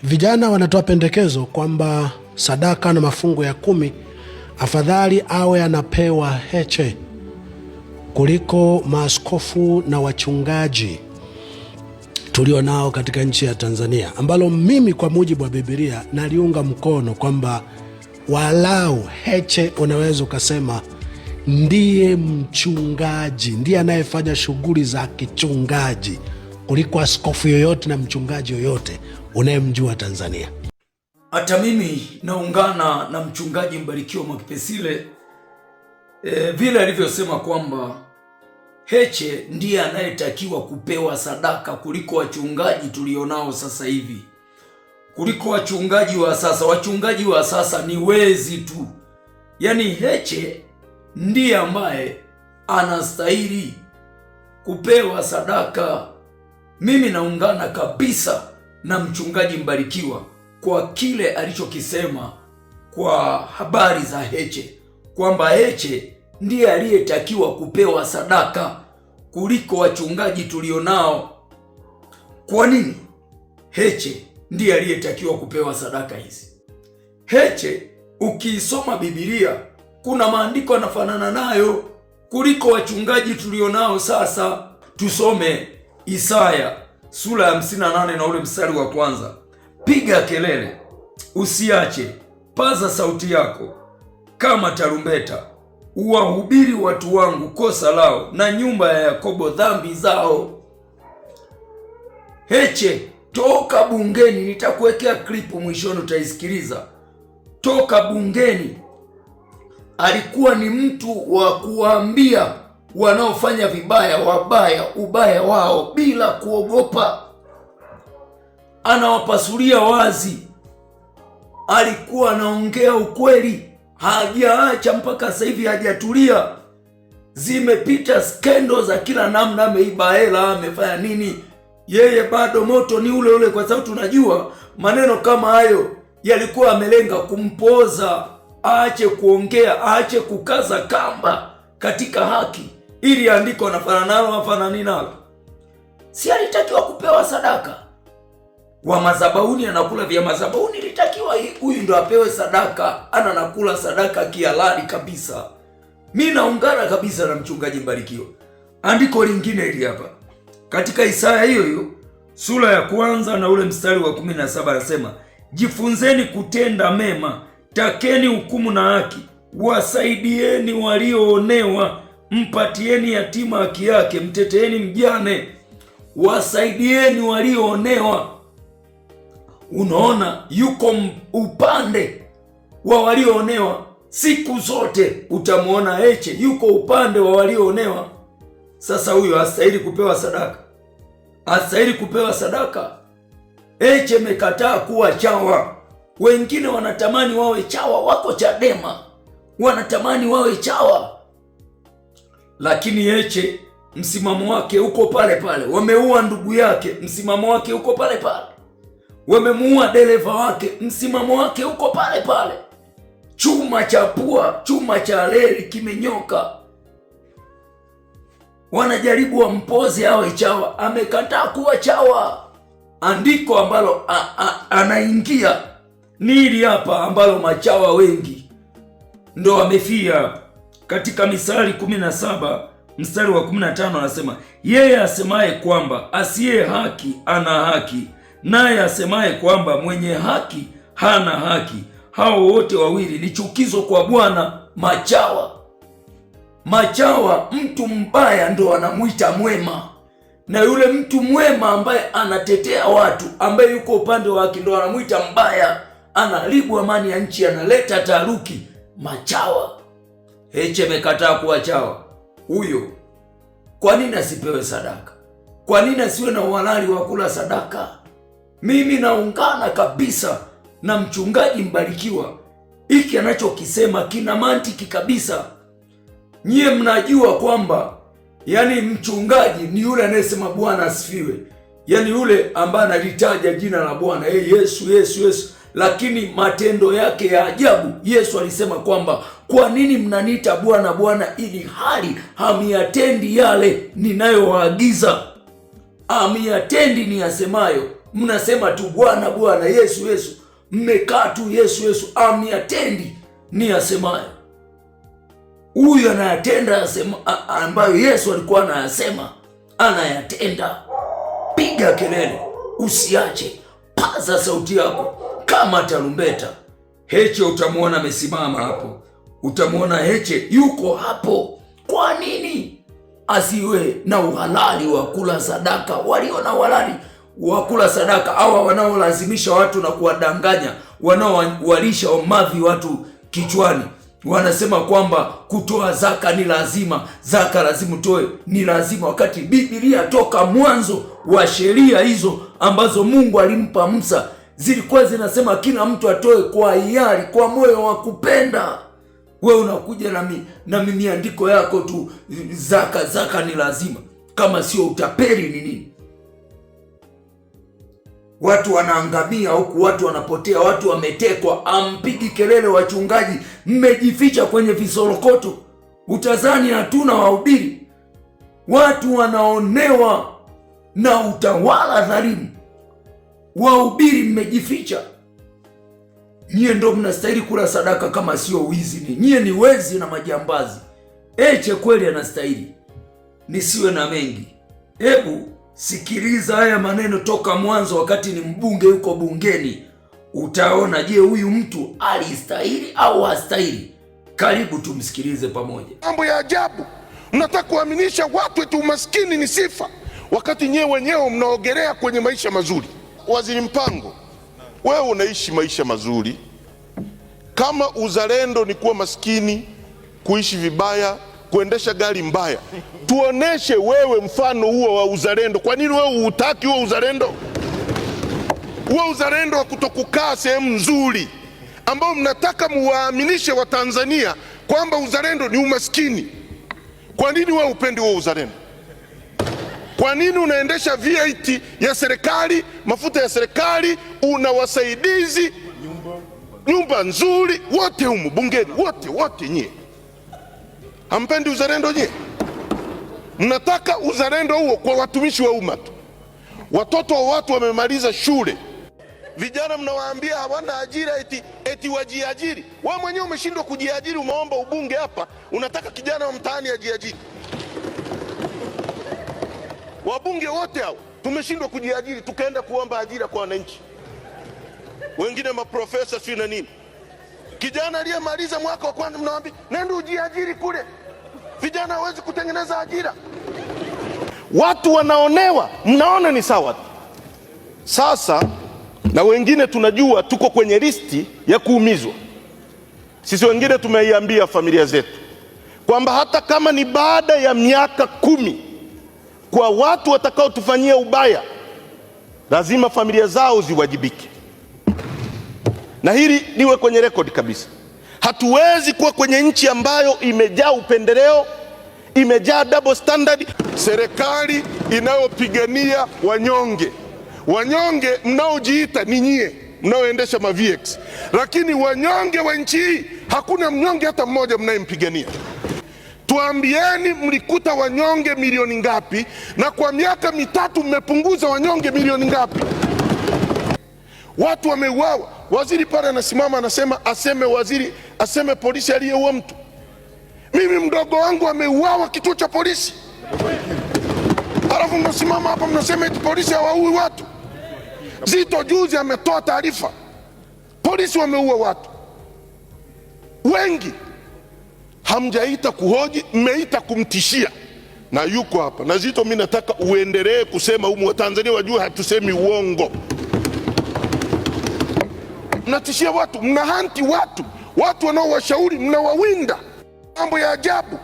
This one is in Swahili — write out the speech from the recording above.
Vijana wanatoa pendekezo kwamba sadaka na mafungu ya 10 afadhali awe anapewa Heche kuliko maaskofu na wachungaji tulio nao katika nchi ya Tanzania, ambalo mimi kwa mujibu wa Biblia naliunga mkono kwamba walau Heche unaweza ukasema ndiye mchungaji, ndiye anayefanya shughuli za kichungaji kuliko askofu yoyote na mchungaji yoyote unayemjua Tanzania. Hata mimi naungana na mchungaji Mbarikiwa Mwakipesile vile alivyosema kwamba Heche ndiye anayetakiwa kupewa sadaka kuliko wachungaji tulionao sasa hivi, kuliko wachungaji wa sasa. Wachungaji wa sasa ni wezi tu. Yaani Heche ndiye ambaye anastahili kupewa sadaka. Mimi naungana kabisa na mchungaji Mbarikiwa kwa kile alichokisema kwa habari za Heche, kwamba Heche ndiye aliyetakiwa kupewa sadaka kuliko wachungaji tulionao. Kwa nini Heche ndiye aliyetakiwa kupewa sadaka hizi? Heche ukiisoma Biblia kuna maandiko yanafanana nayo kuliko wachungaji tulionao sasa. Tusome Isaya sura ya 58 na ule mstari wa 1. Piga kelele, usiache, paza sauti yako kama tarumbeta, uwahubiri watu wangu kosa lao, na nyumba ya Yakobo dhambi zao. Heche toka bungeni, nitakuwekea klipu mwishoni utaisikiliza. Toka bungeni alikuwa ni mtu wa kuwaambia wanaofanya vibaya wabaya ubaya wao bila kuogopa. Anawapasulia wazi, alikuwa anaongea ukweli, hajaacha mpaka sasa hivi, hajatulia. Zimepita skendo za kila namna, ameiba hela, amefanya nini, yeye bado moto ni ule ule, kwa sababu tunajua maneno kama hayo yalikuwa amelenga kumpoza, aache kuongea, aache kukaza kamba katika haki, ili andiko anafanana nalo afanani nalo. Si alitakiwa kupewa sadaka? Wa madhabahuni anakula vya madhabahuni, ilitakiwa huyu ndo apewe sadaka, anakula sadaka kihalali kabisa. Mimi naungana kabisa na mchungaji Mbarikiwa. Andiko lingine hili hapa katika Isaya hiyo hiyo sura ya 1 na ule mstari wa 17 anasema, jifunzeni kutenda mema, takeni hukumu na haki, wasaidieni walioonewa, mpatieni yatima haki yake, mteteeni mjane. Wasaidieni walioonewa. Unaona, yuko upande wa walioonewa. Siku zote utamuona Heche yuko upande wa walioonewa. Sasa huyo hastahili kupewa sadaka? Hastahili kupewa sadaka? Heche mekataa kuwa chawa. Wengine wanatamani wawe chawa, wako Chadema wanatamani wawe chawa, lakini Heche msimamo wake uko pale pale. Wameua ndugu yake, msimamo wake uko pale pale. Wamemuua dereva wake, msimamo wake uko pale pale. Chuma cha pua, chuma cha reli kimenyoka. Wanajaribu wampoze awe chawa, amekataa kuwa chawa. Andiko ambalo anaingia ni hili hapa, ambalo machawa wengi ndo wamefia. Katika Misali 17 mstari wa 15 anasema, yeye asemaye kwamba asiye haki ana haki, naye asemaye kwamba mwenye haki hana haki, hao wote wawili ni chukizo kwa Bwana. Machawa, mtu mbaya ndo anamuita mwema, na yule mtu mwema ambaye anatetea watu, ambaye yuko upande wa haki, ndo anamuita mbaya, anaharibu amani ya nchi, analeta taharuki. Machawa. Heche amekataa kuwa chawa. Huyo kwa nini asipewe sadaka? Kwa nini asiwe na uhalali wa kula sadaka? Mimi naungana kabisa na mchungaji Mbarikiwa. Hiki anachokisema kina mantiki kabisa. Nyie mnajua kwamba yani mchungaji ni yule anayesema Bwana asifiwe, yani yule ambaye analitaja jina la Bwana, Yesu Yesu Yesu, lakini matendo yake ya ajabu. Yesu alisema kwamba kwa nini mnaniita Bwana Bwana, ili hali hamiyatendi yale ninayowaagiza? Hamiyatendi niyasemayo. mnasema tu Bwana Bwana, Yesu Yesu, mmekaa tu Yesu Yesu, amniatendi ni asemayo. Huyu anayatenda ambayo Yesu alikuwa anayasema, anayatenda. Piga kelele, usiache, paza sauti yako kama tarumbeta. Heche utamwona amesimama hapo, utamwona Heche yuko hapo. Kwa nini asiwe na uhalali wa kula sadaka? Walio na uhalali wa kula sadaka, hawa wanaolazimisha watu na kuwadanganya, wanaowalisha mavi watu kichwani, wanasema kwamba kutoa zaka ni lazima, zaka lazima utoe, ni lazima, wakati Biblia toka mwanzo wa sheria hizo ambazo Mungu alimpa Musa zilikuwa zinasema kila mtu atoe kwa hiari, kwa moyo wa kupenda. Wewe unakuja na miandiko yako tu, zaka ni lazima. Kama sio utapeli ni nini? Watu wanaangamia huku, watu wanapotea, watu wametekwa. Ampigi kelele wachungaji, mmejificha kwenye visorokoto, utazani hatuna wahubiri. Watu wanaonewa na utawala dhalimu, wahubiri mmejificha. Nyie ndo mnastahili kula sadaka, kama sio wizi. Nyie ni wezi na majambazi. Heche kweli anastahili. Nisiwe na mengi, hebu sikiliza haya maneno toka mwanzo, wakati ni mbunge yuko bungeni. Utaona, je, huyu mtu alistahili au hastahili? Karibu tumsikilize pamoja. Mambo ya ajabu, mnataka kuaminisha watu eti umaskini ni sifa, wakati nyewe wenyewe mnaogelea kwenye maisha mazuri. Waziri Mpango, wewe unaishi maisha mazuri. Kama uzalendo ni kuwa maskini, kuishi vibaya, kuendesha gari mbaya, tuoneshe wewe mfano huo wa uzalendo. Kwa nini wewe hutaki huo uzalendo? Huo uzalendo wa kutokukaa sehemu nzuri, ambao mnataka muwaaminishe Watanzania kwamba uzalendo ni umaskini. Kwa nini wewe upendi huo uzalendo? Kwa nini unaendesha VAT ya serikali, mafuta ya serikali, una wasaidizi, nyumba nzuri, wote humu bungeni, wote nyie hampendi uzalendo? Nyie mnataka uzalendo huo kwa watumishi wa umma tu. Watoto wa watu wamemaliza shule, vijana mnawaambia hawana ajira, eti wajiajiri. Wewe mwenyewe umeshindwa kujiajiri, umeomba ubunge hapa, unataka kijana wa mtaani ajiajiri. Wabunge wote hao tumeshindwa kujiajiri, tukaenda kuomba ajira kwa wananchi, wengine maprofesa sio na nini. Kijana aliyemaliza mwaka wa kwanza mnawaambia nenda ujiajiri kule. Vijana hawezi kutengeneza ajira. Watu wanaonewa, mnaona ni sawa. Sasa na wengine tunajua tuko kwenye listi ya kuumizwa. Sisi wengine tumeiambia familia zetu kwamba hata kama ni baada ya miaka 10 kwa watu watakao tufanyia ubaya, lazima familia zao ziwajibike. Na hili liwe kwenye rekodi kabisa. Hatuwezi kuwa kwenye nchi ambayo imejaa upendeleo, imejaa double standard. Serikali inayopigania wanyonge, wanyonge mnaojiita ni nyie mnaoendesha ma VX, lakini wanyonge wa nchi hii hakuna mnyonge hata mmoja mnayempigania. Tuambieni, mlikuta wanyonge milioni ngapi? Na kwa miaka mitatu mmepunguza wanyonge milioni ngapi? Watu wameuawa. Waziri pale anasimama anasema aseme polisi aliyeua mtu. Mimi mdogo wangu ameuawa kituo cha polisi, alafu mnasimama hapa mnasema eti polisi hawaui watu. Zito juzi ametoa taarifa, polisi wameua watu wengi. Hamjaita kuhoji, mmeita kumtishia, na yuko hapa. Na Zito, mimi nataka uendelee kusema humu, Watanzania wajue hatusemi uongo. Mnatishia watu, mnahanti watu wanaowashauri mnawawinda. Mambo ya ajabu.